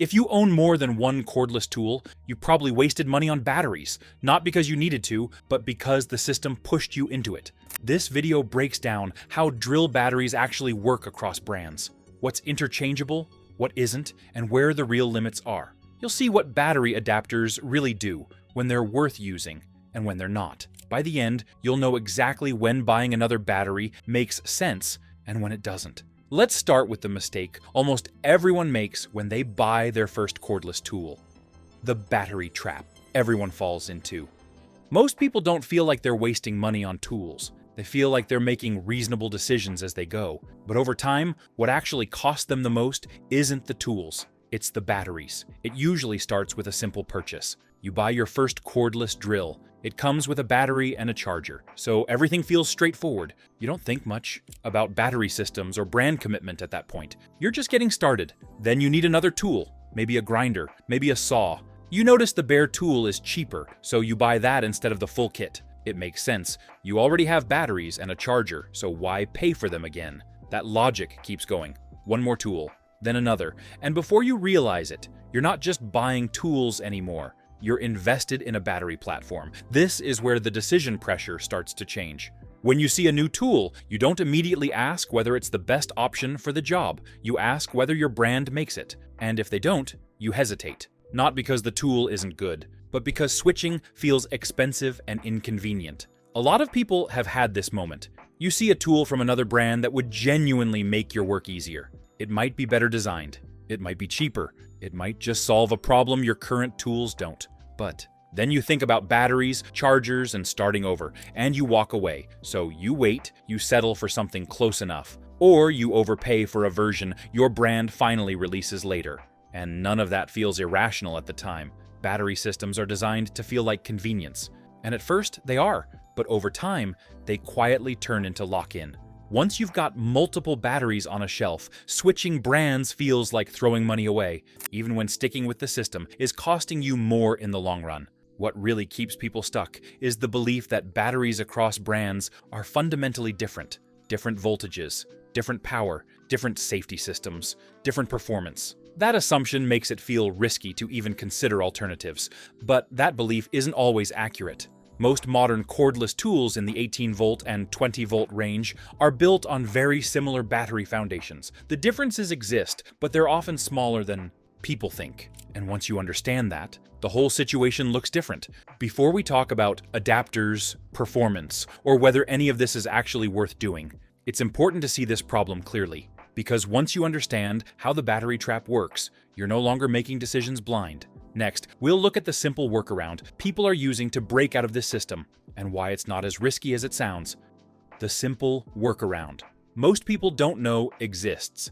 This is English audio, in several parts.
If you own more than one cordless tool, you probably wasted money on batteries, not because you needed to, but because the system pushed you into it. This video breaks down how drill batteries actually work across brands, what's interchangeable, what isn't, and where the real limits are. You'll see what battery adapters really do, when they're worth using, and when they're not. By the end, you'll know exactly when buying another battery makes sense and when it doesn't. Let's start with the mistake almost everyone makes when they buy their first cordless tool: the battery trap everyone falls into. Most people don't feel like they're wasting money on tools. They feel like they're making reasonable decisions as they go. But over time, what actually costs them the most isn't the tools, it's the batteries. It usually starts with a simple purchase. You buy your first cordless drill. It comes with a battery and a charger, so everything feels straightforward. You don't think much about battery systems or brand commitment at that point. You're just getting started. Then you need another tool, maybe a grinder, maybe a saw. You notice the bare tool is cheaper, so you buy that instead of the full kit. It makes sense. You already have batteries and a charger, so why pay for them again? That logic keeps going. One more tool, then another, and before you realize it, you're not just buying tools anymore. You're invested in a battery platform. This is where the decision pressure starts to change. When you see a new tool, you don't immediately ask whether it's the best option for the job. You ask whether your brand makes it. And if they don't, you hesitate. Not because the tool isn't good, but because switching feels expensive and inconvenient. A lot of people have had this moment. You see a tool from another brand that would genuinely make your work easier. It might be better designed. It might be cheaper. It might just solve a problem your current tools don't. But then you think about batteries, chargers, and starting over, and you walk away. So you wait, you settle for something close enough, or you overpay for a version your brand finally releases later. And none of that feels irrational at the time. Battery systems are designed to feel like convenience. And at first, they are, but over time, they quietly turn into lock-in. Once you've got multiple batteries on a shelf, switching brands feels like throwing money away, even when sticking with the system is costing you more in the long run. What really keeps people stuck is the belief that batteries across brands are fundamentally different. Different voltages, different power, different safety systems, different performance. That assumption makes it feel risky to even consider alternatives, but that belief isn't always accurate. Most modern cordless tools in the 18-volt and 20-volt range are built on very similar battery foundations. The differences exist, but they're often smaller than people think. And once you understand that, the whole situation looks different. Before we talk about adapters, performance, or whether any of this is actually worth doing, it's important to see this problem clearly. Because once you understand how the battery trap works, you're no longer making decisions blind. Next, we'll look at the simple workaround people are using to break out of this system, and why it's not as risky as it sounds. The simple workaround most people don't know exists.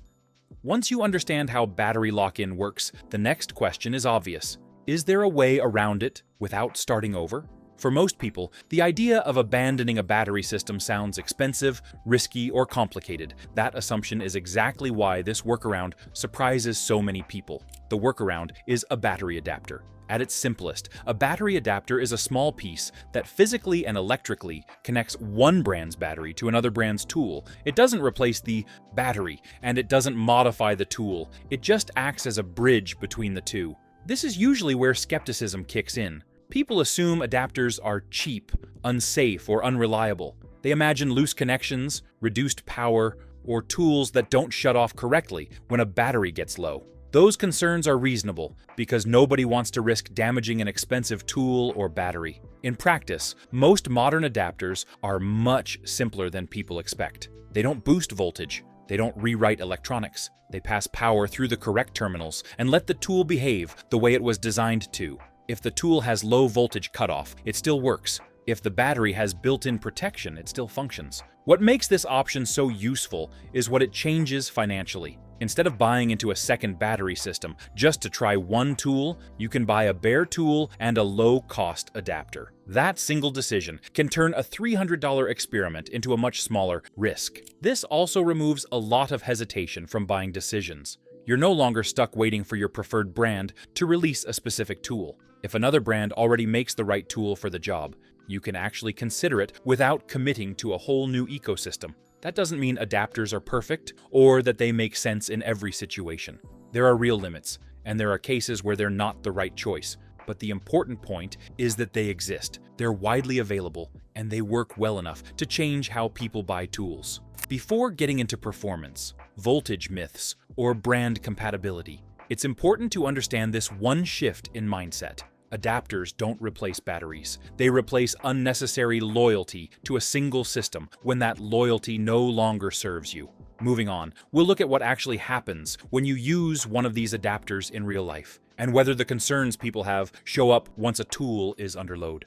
Once you understand how battery lock-in works, the next question is obvious. Is there a way around it without starting over? For most people, the idea of abandoning a battery system sounds expensive, risky, or complicated. That assumption is exactly why this workaround surprises so many people. The workaround is a battery adapter. At its simplest, a battery adapter is a small piece that physically and electrically connects one brand's battery to another brand's tool. It doesn't replace the battery, and it doesn't modify the tool. It just acts as a bridge between the two. This is usually where skepticism kicks in. People assume adapters are cheap, unsafe, or unreliable. They imagine loose connections, reduced power, or tools that don't shut off correctly when a battery gets low. Those concerns are reasonable because nobody wants to risk damaging an expensive tool or battery. In practice, most modern adapters are much simpler than people expect. They don't boost voltage. They don't rewrite electronics. They pass power through the correct terminals and let the tool behave the way it was designed to. If the tool has low voltage cutoff, it still works. If the battery has built-in protection, it still functions. What makes this option so useful is what it changes financially. Instead of buying into a second battery system just to try one tool, you can buy a bare tool and a low-cost adapter. That single decision can turn a $300 experiment into a much smaller risk. This also removes a lot of hesitation from buying decisions. You're no longer stuck waiting for your preferred brand to release a specific tool. If another brand already makes the right tool for the job, you can actually consider it without committing to a whole new ecosystem. That doesn't mean adapters are perfect or that they make sense in every situation. There are real limits, and there are cases where they're not the right choice. But the important point is that they exist, they're widely available, and they work well enough to change how people buy tools. Before getting into performance, voltage myths, or brand compatibility, it's important to understand this one shift in mindset. Adapters don't replace batteries. They replace unnecessary loyalty to a single system when that loyalty no longer serves you. Moving on, we'll look at what actually happens when you use one of these adapters in real life, and whether the concerns people have show up once a tool is under load.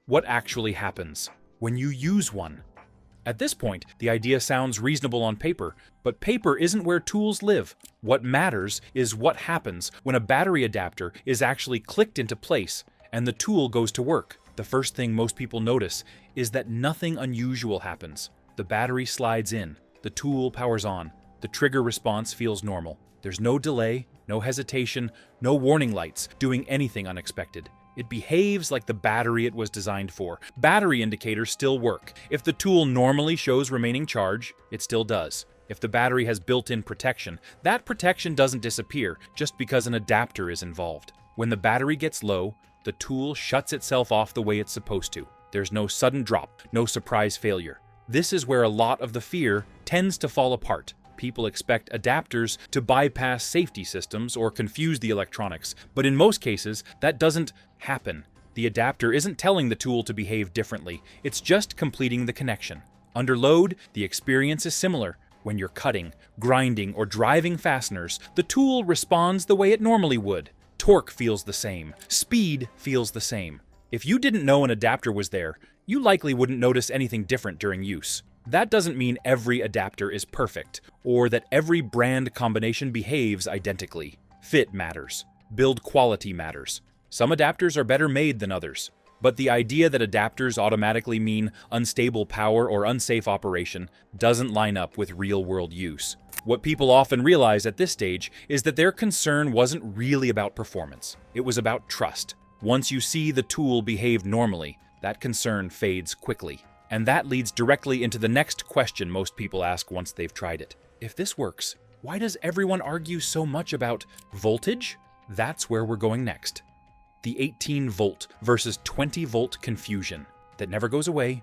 What actually happens when you use one? At this point, the idea sounds reasonable on paper, but paper isn't where tools live. What matters is what happens when a battery adapter is actually clicked into place and the tool goes to work. The first thing most people notice is that nothing unusual happens. The battery slides in, the tool powers on, the trigger response feels normal. There's no delay, no hesitation, no warning lights doing anything unexpected. It behaves like the battery it was designed for. Battery indicators still work. If the tool normally shows remaining charge, it still does. If the battery has built-in protection, that protection doesn't disappear just because an adapter is involved. When the battery gets low, the tool shuts itself off the way it's supposed to. There's no sudden drop, no surprise failure. This is where a lot of the fear tends to fall apart. People expect adapters to bypass safety systems or confuse the electronics, but in most cases, that doesn't happen. The adapter isn't telling the tool to behave differently, it's just completing the connection. Under load, the experience is similar. When you're cutting, grinding, or driving fasteners, the tool responds the way it normally would. Torque feels the same. Speed feels the same. If you didn't know an adapter was there, you likely wouldn't notice anything different during use. That doesn't mean every adapter is perfect, or that every brand combination behaves identically. Fit matters. Build quality matters. Some adapters are better made than others. But the idea that adapters automatically mean unstable power or unsafe operation doesn't line up with real-world use. What people often realize at this stage is that their concern wasn't really about performance. It was about trust. Once you see the tool behave normally, that concern fades quickly. And that leads directly into the next question most people ask once they've tried it. If this works, why does everyone argue so much about voltage? That's where we're going next. The 18-volt versus 20-volt confusion that never goes away.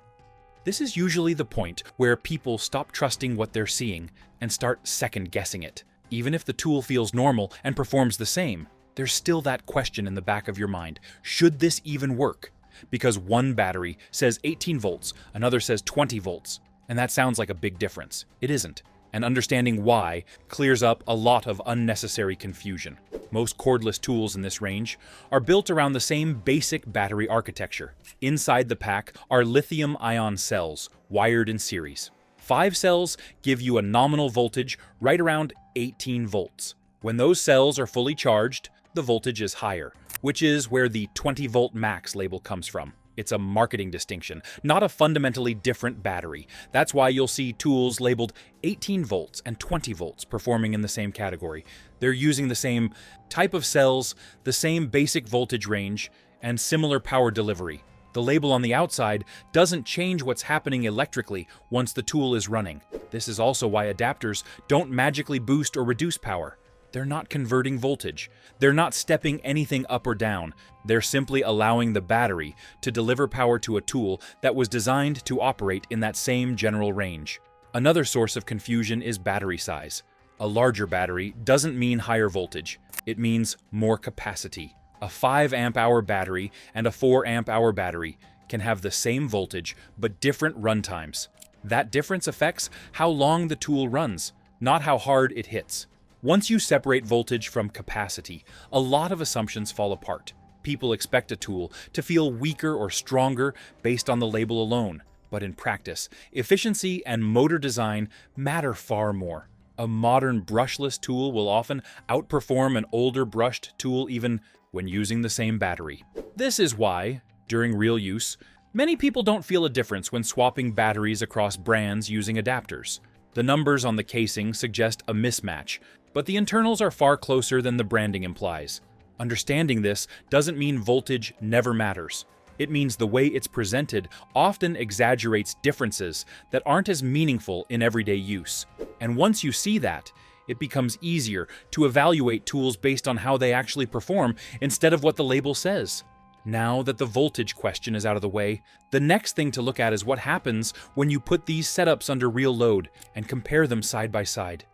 This is usually the point where people stop trusting what they're seeing and start second-guessing it. Even if the tool feels normal and performs the same, there's still that question in the back of your mind. Should this even work? Because one battery says 18 volts, another says 20 volts, and that sounds like a big difference. It isn't. And understanding why clears up a lot of unnecessary confusion. Most cordless tools in this range are built around the same basic battery architecture. Inside the pack are lithium-ion cells wired in series. 5 cells give you a nominal voltage right around 18 volts. When those cells are fully charged, the voltage is higher, which is where the 20-volt max label comes from. It's a marketing distinction, not a fundamentally different battery. That's why you'll see tools labeled 18 volts and 20 volts performing in the same category. They're using the same type of cells, the same basic voltage range, and similar power delivery. The label on the outside doesn't change what's happening electrically once the tool is running. This is also why adapters don't magically boost or reduce power. They're not converting voltage. They're not stepping anything up or down. They're simply allowing the battery to deliver power to a tool that was designed to operate in that same general range. Another source of confusion is battery size. A larger battery doesn't mean higher voltage. It means more capacity. A 5 amp-hour battery and a 4 amp-hour battery can have the same voltage but different run times. That difference affects how long the tool runs, not how hard it hits. Once you separate voltage from capacity, a lot of assumptions fall apart. People expect a tool to feel weaker or stronger based on the label alone. But in practice, efficiency and motor design matter far more. A modern brushless tool will often outperform an older brushed tool even when using the same battery. This is why, during real use, many people don't feel a difference when swapping batteries across brands using adapters. The numbers on the casing suggest a mismatch, but the internals are far closer than the branding implies. Understanding this doesn't mean voltage never matters. It means the way it's presented often exaggerates differences that aren't as meaningful in everyday use. And once you see that, It becomes easier to evaluate tools based on how they actually perform instead of what the label says. Now that the voltage question is out of the way, the next thing to look at is what happens when you put these setups under real load and compare them side by side.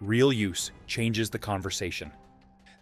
Real use changes the conversation.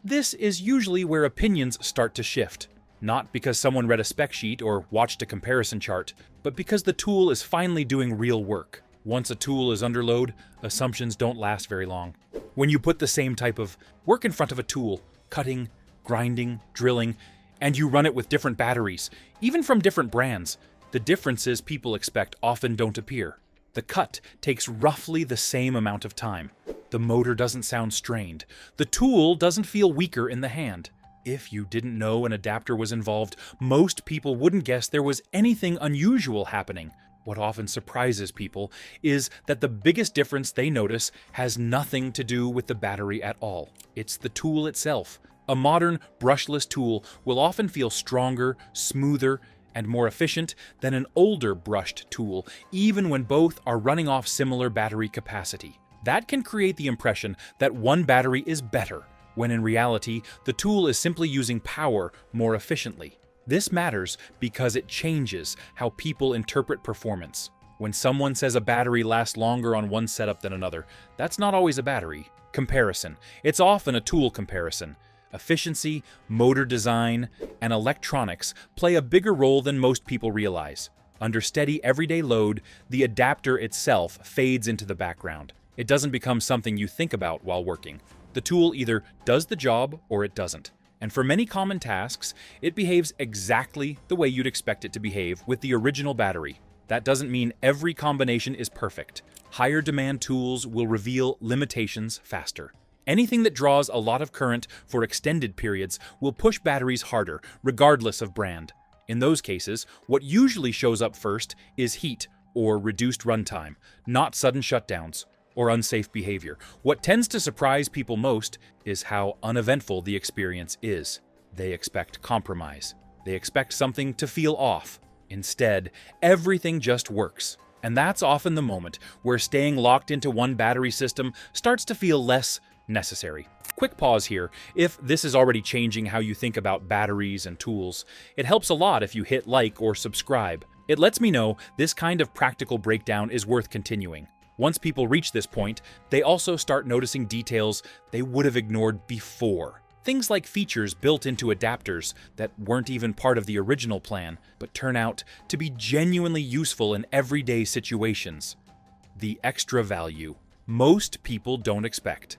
This is usually where opinions start to shift, not because someone read a spec sheet or watched a comparison chart, but because the tool is finally doing real work. Once a tool is under load, assumptions don't last very long. When you put the same type of work in front of a tool, cutting, grinding, drilling, and you run it with different batteries, even from different brands, the differences people expect often don't appear. The cut takes roughly the same amount of time. The motor doesn't sound strained. The tool doesn't feel weaker in the hand. If you didn't know an adapter was involved, most people wouldn't guess there was anything unusual happening. What often surprises people is that the biggest difference they notice has nothing to do with the battery at all. It's the tool itself. A modern, brushless tool will often feel stronger, smoother, and more efficient than an older brushed tool, even when both are running off similar battery capacity. That can create the impression that one battery is better, when in reality, the tool is simply using power more efficiently. This matters because it changes how people interpret performance. When someone says a battery lasts longer on one setup than another, that's not always a battery comparison. It's often a tool comparison. Efficiency, motor design, and electronics play a bigger role than most people realize. Under steady everyday load, the adapter itself fades into the background. It doesn't become something you think about while working. The tool either does the job or it doesn't. And for many common tasks, it behaves exactly the way you'd expect it to behave with the original battery. That doesn't mean every combination is perfect. Higher demand tools will reveal limitations faster. Anything that draws a lot of current for extended periods will push batteries harder, regardless of brand. In those cases, what usually shows up first is heat or reduced runtime, not sudden shutdowns or unsafe behavior. What tends to surprise people most is how uneventful the experience is. They expect compromise. They expect something to feel off. Instead, everything just works. And that's often the moment where staying locked into one battery system starts to feel less necessary. Quick pause here. If this is already changing how you think about batteries and tools, it helps a lot if you hit like or subscribe. It lets me know this kind of practical breakdown is worth continuing. Once people reach this point, they also start noticing details they would have ignored before. Things like features built into adapters that weren't even part of the original plan, but turn out to be genuinely useful in everyday situations. The extra value most people don't expect.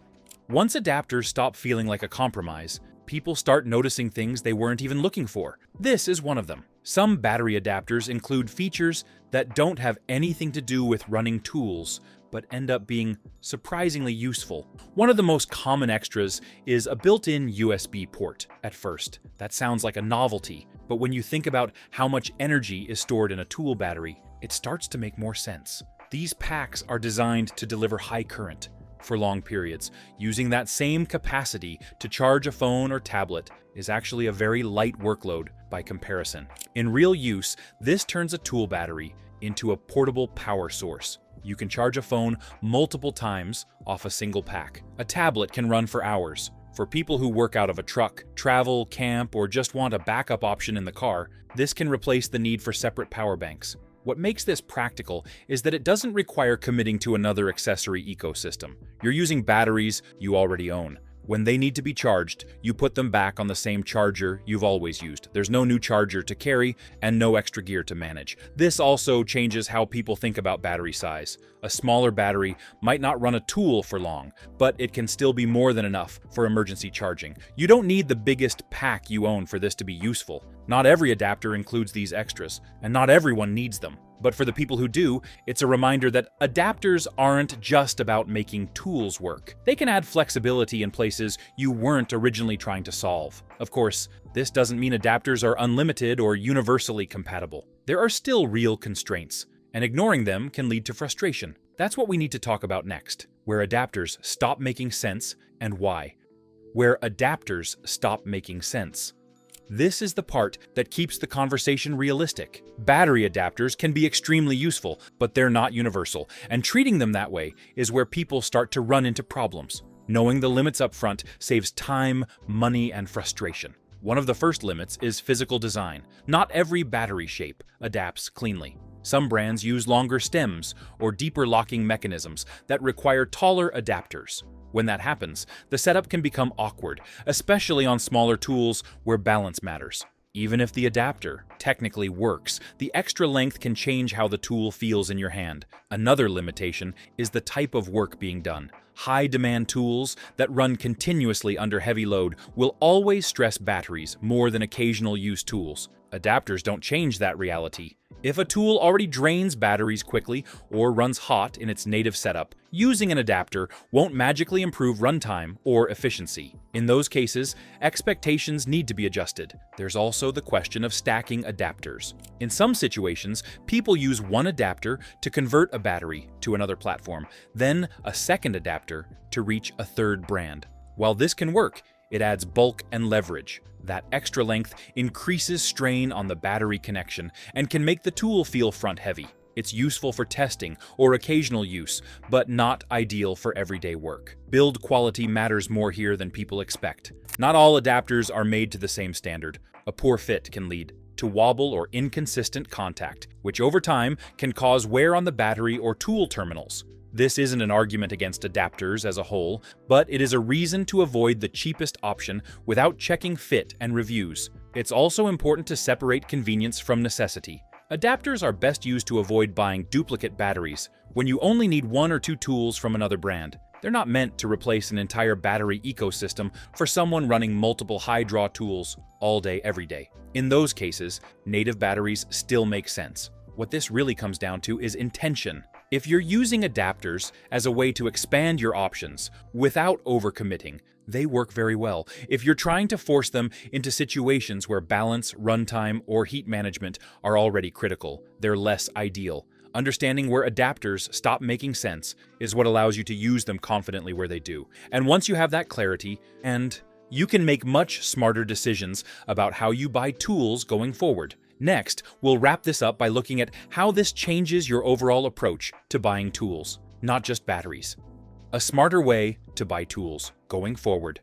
Once adapters stop feeling like a compromise, people start noticing things they weren't even looking for. This is one of them. Some battery adapters include features that don't have anything to do with running tools, but end up being surprisingly useful. One of the most common extras is a built-in USB port. At first, that sounds like a novelty, but when you think about how much energy is stored in a tool battery, it starts to make more sense. These packs are designed to deliver high current for long periods. Using that same capacity to charge a phone or tablet is actually a very light workload by comparison. In real use, this turns a tool battery into a portable power source. You can charge a phone multiple times off a single pack. A tablet can run for hours. For people who work out of a truck, travel, camp, or just want a backup option in the car, this can replace the need for separate power banks. What makes this practical is that it doesn't require committing to another accessory ecosystem. You're using batteries you already own. When they need to be charged, you put them back on the same charger you've always used. There's no new charger to carry and no extra gear to manage. This also changes how people think about battery size. A smaller battery might not run a tool for long, but it can still be more than enough for emergency charging. You don't need the biggest pack you own for this to be useful. Not every adapter includes these extras, and not everyone needs them. But for the people who do, it's a reminder that adapters aren't just about making tools work. They can add flexibility in places you weren't originally trying to solve. Of course, this doesn't mean adapters are unlimited or universally compatible. There are still real constraints, and ignoring them can lead to frustration. That's what we need to talk about next, where adapters stop making sense and why. Where adapters stop making sense. This is the part that keeps the conversation realistic. Battery adapters can be extremely useful, but they're not universal, and treating them that way is where people start to run into problems. Knowing the limits up front saves time, money, and frustration. One of the first limits is physical design. Not every battery shape adapts cleanly. Some brands use longer stems or deeper locking mechanisms that require taller adapters. When that happens, the setup can become awkward, especially on smaller tools where balance matters. Even if the adapter technically works, the extra length can change how the tool feels in your hand. Another limitation is the type of work being done. High-demand tools that run continuously under heavy load will always stress batteries more than occasional use tools. Adapters don't change that reality. If a tool already drains batteries quickly or runs hot in its native setup, using an adapter won't magically improve runtime or efficiency. In those cases, expectations need to be adjusted. There's also the question of stacking adapters. In some situations, people use one adapter to convert a battery to another platform, then a second adapter to reach a third brand. While this can work, it adds bulk and leverage. That extra length increases strain on the battery connection and can make the tool feel front-heavy. It's useful for testing or occasional use, but not ideal for everyday work. Build quality matters more here than people expect. Not all adapters are made to the same standard. A poor fit can lead to wobble or inconsistent contact, which over time can cause wear on the battery or tool terminals. This isn't an argument against adapters as a whole, but it is a reason to avoid the cheapest option without checking fit and reviews. It's also important to separate convenience from necessity. Adapters are best used to avoid buying duplicate batteries when you only need one or two tools from another brand. They're not meant to replace an entire battery ecosystem for someone running multiple high-draw tools all day, every day. In those cases, native batteries still make sense. What this really comes down to is intention. If you're using adapters as a way to expand your options without overcommitting, they work very well. If you're trying to force them into situations where balance, runtime, or heat management are already critical, they're less ideal. Understanding where adapters stop making sense is what allows you to use them confidently where they do. And once you have that clarity, you can make much smarter decisions about how you buy tools going forward. Next, we'll wrap this up by looking at how this changes your overall approach to buying tools, not just batteries. A smarter way to buy tools going forward.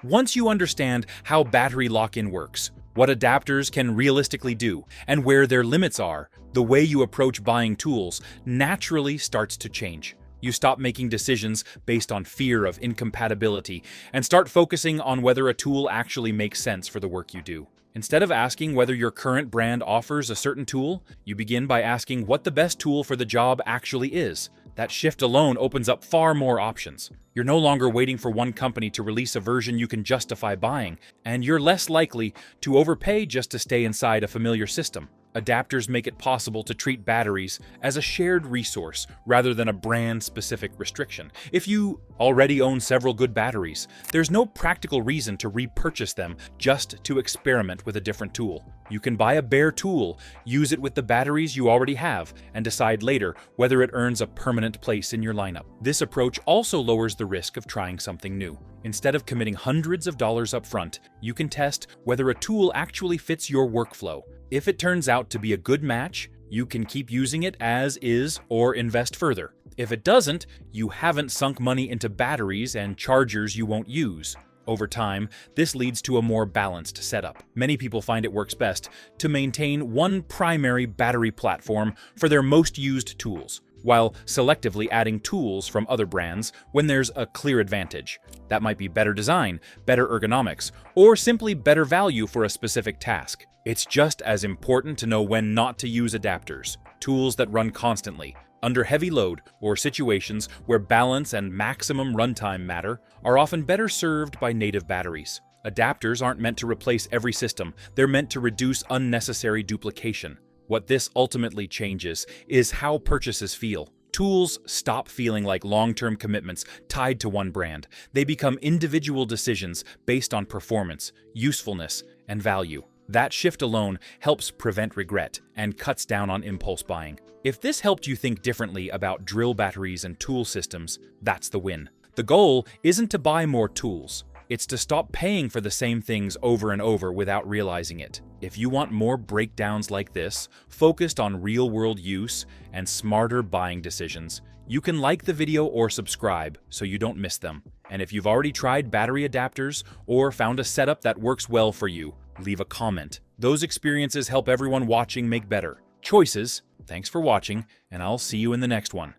Once you understand how battery lock-in works, what adapters can realistically do, and where their limits are, the way you approach buying tools naturally starts to change. You stop making decisions based on fear of incompatibility and start focusing on whether a tool actually makes sense for the work you do. Instead of asking whether your current brand offers a certain tool, you begin by asking what the best tool for the job actually is. That shift alone opens up far more options. You're no longer waiting for one company to release a version you can justify buying, and you're less likely to overpay just to stay inside a familiar system. Adapters make it possible to treat batteries as a shared resource rather than a brand-specific restriction. If you already own several good batteries, there's no practical reason to repurchase them just to experiment with a different tool. You can buy a bare tool, use it with the batteries you already have, and decide later whether it earns a permanent place in your lineup. This approach also lowers the risk of trying something new. Instead of committing hundreds of dollars up front, you can test whether a tool actually fits your workflow. If it turns out to be a good match, you can keep using it as is or invest further. If it doesn't, you haven't sunk money into batteries and chargers you won't use. Over time, this leads to a more balanced setup. Many people find it works best to maintain one primary battery platform for their most used tools, while selectively adding tools from other brands when there's a clear advantage. That might be better design, better ergonomics, or simply better value for a specific task. It's just as important to know when not to use adapters, tools that run constantly, under heavy load, or situations where balance and maximum runtime matter, are often better served by native batteries. Adapters aren't meant to replace every system, they're meant to reduce unnecessary duplication. What this ultimately changes is how purchases feel. Tools stop feeling like long-term commitments tied to one brand. They become individual decisions based on performance, usefulness, and value. That shift alone helps prevent regret and cuts down on impulse buying. If this helped you think differently about drill batteries and tool systems, that's the win. The goal isn't to buy more tools. It's to stop paying for the same things over and over without realizing it. If you want more breakdowns like this, focused on real-world use and smarter buying decisions, you can like the video or subscribe so you don't miss them. And if you've already tried battery adapters or found a setup that works well for you, leave a comment. Those experiences help everyone watching make better choices. Thanks for watching, and I'll see you in the next one.